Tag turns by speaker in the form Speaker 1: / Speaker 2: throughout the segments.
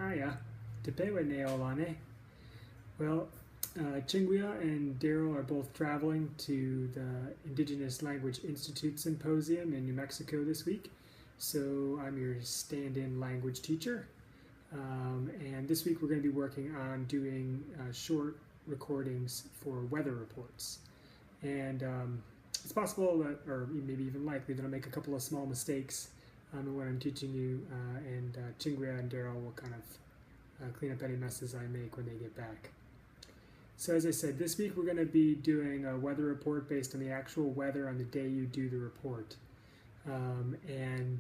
Speaker 1: Aya, tepewe neolane. Well, Chinguya and Daryl are both traveling to the Indigenous Language Institute Symposium in New Mexico this week. So I'm your stand-in language teacher. And this week we're going to be working on doing short recordings for weather reports. And it's possible that, or maybe even likely, that I'll make a couple of small mistakes in what I'm teaching you, and Chinguya and Daryl will kind of clean up any messes I make when they get back. So as I said, this week we're going to be doing a weather report based on the actual weather on the day you do the report. You're going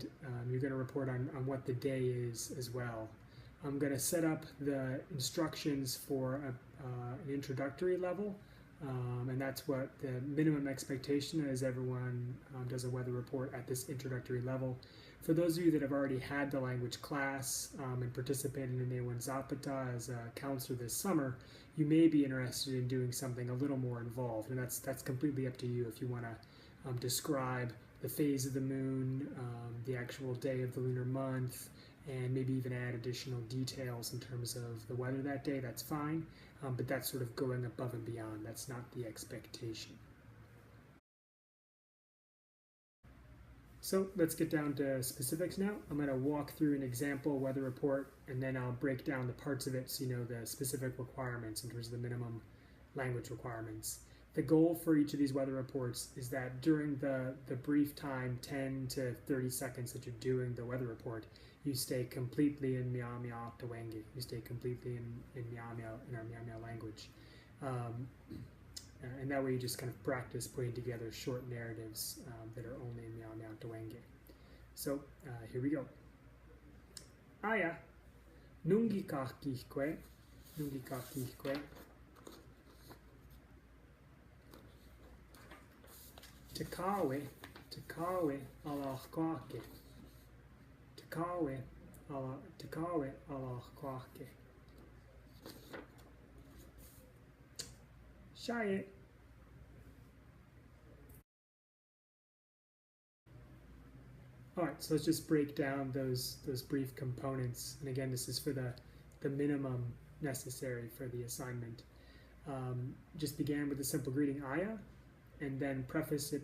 Speaker 1: to report on what the day is as well. I'm going to set up the instructions for an introductory level, and that's what the minimum expectation is. Everyone does a weather report at this introductory level. For those of you that have already had the language class and participated in Newan Zapata as a counselor this summer, you may be interested in doing something a little more involved, and that's completely up to you if you want to describe the phase of the moon, the actual day of the lunar month, and maybe even add additional details in terms of the weather that day. That's fine, but that's sort of going above and beyond. That's not the expectation. So let's get down to specifics now. I'm going to walk through an example weather report, and then I'll break down the parts of it so you know the specific requirements in terms of the minimum language requirements. The goal for each of these weather reports is that during the brief time, 10 to 30 seconds that you're doing the weather report, you stay completely in Mia Mia Tawenge. You stay completely in Mia Mia, in our Mia Mia language. And that way you just kind of practice putting together short narratives that are only in Mia Mia Tawenge. So here we go. Aya, nungi ikahki kwe, nungi ikahki kwe. Takawe ala kwake. Takawe ala kwake. Shaye. All right, so let's just break down those brief components. And again, this is for the minimum necessary for the assignment. Just began with a simple greeting, Aya, and then preface the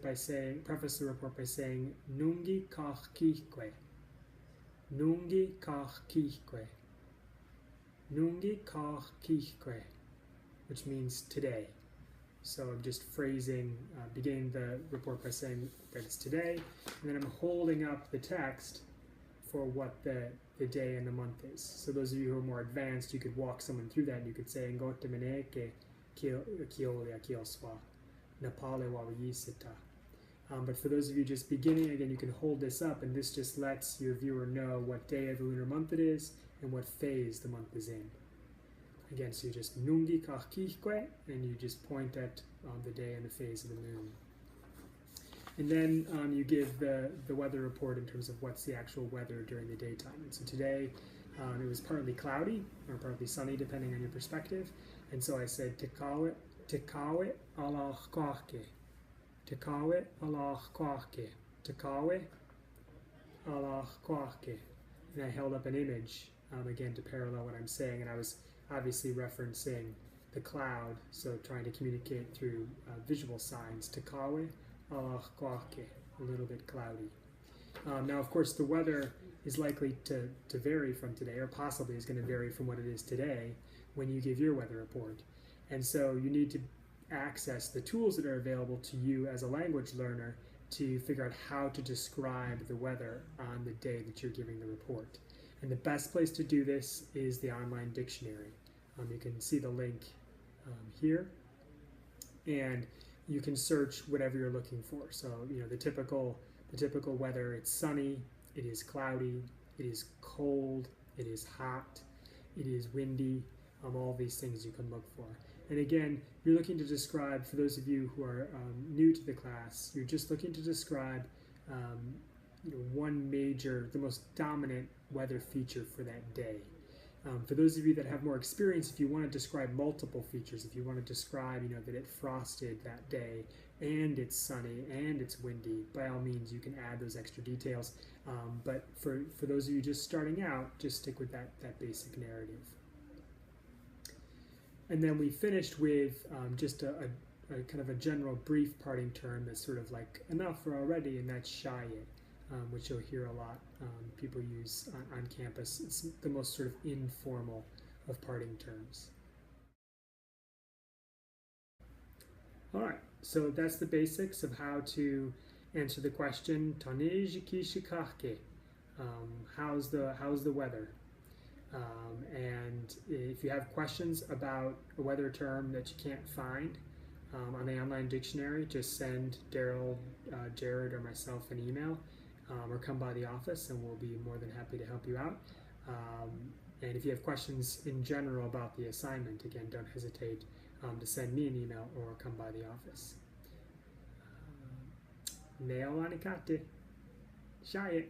Speaker 1: report by saying nungi ikahki kwe. Nungi ikahki kwe. Nungi ikahki kwe, which means today. So I'm just phrasing, beginning the report by saying that it's today, and then I'm holding up the text for what the day and the month is. So those of you who are more advanced, you could walk someone through that, and you could say, Ngote meneke kiolia kioswa, napale wa yisita. But for those of you just beginning, again, you can hold this up, and this just lets your viewer know what day of the lunar month it is and what phase the month is in. Again, so you just nungi ikahki kwe, and you just point at the day and the phase of the moon. And then you give the weather report in terms of what's the actual weather during the daytime. And so today it was partly cloudy or partly sunny, depending on your perspective. And so I said tekawe ala kwake, tekawe ala kwake, tekawe ala kwake. And I held up an image again to parallel what I'm saying, and I was obviously referencing the cloud, so trying to communicate through visual signs. Tekawe ala kwake, a little bit cloudy. Now, of course, the weather is likely to vary from today, or possibly is going to vary from what it is today when you give your weather report. And so you need to access the tools that are available to you as a language learner to figure out how to describe the weather on the day that you're giving the report. And the best place to do this is the online dictionary. You can see the link here, and you can search whatever you're looking for. So, you know, the typical weather, it's sunny, it is cloudy, it is cold, it is hot, it is windy, all these things you can look for. And again, you're looking to describe, for those of you who are new to the class, you're just looking to describe one major, the most dominant weather feature for that day. For those of you that have more experience, if you want to describe multiple features, if you want to describe, that it frosted that day and it's sunny and it's windy, by all means, you can add those extra details. But for those of you just starting out, just stick with that basic narrative. And then we finished with just a kind of a general brief parting term that's sort of like enough for already, and that's shayet, which you'll hear a lot people use on campus. It's the most sort of informal of parting terms. All right, so that's the basics of how to answer the question, taanis, kiis, ikahki. How's the weather? And if you have questions about a weather term that you can't find on the online dictionary, just send Daryl, Jared, or myself an email, or come by the office and we'll be more than happy to help you out. And if you have questions in general about the assignment, again, don't hesitate to send me an email or come by the office. Neo anikate. Shayet.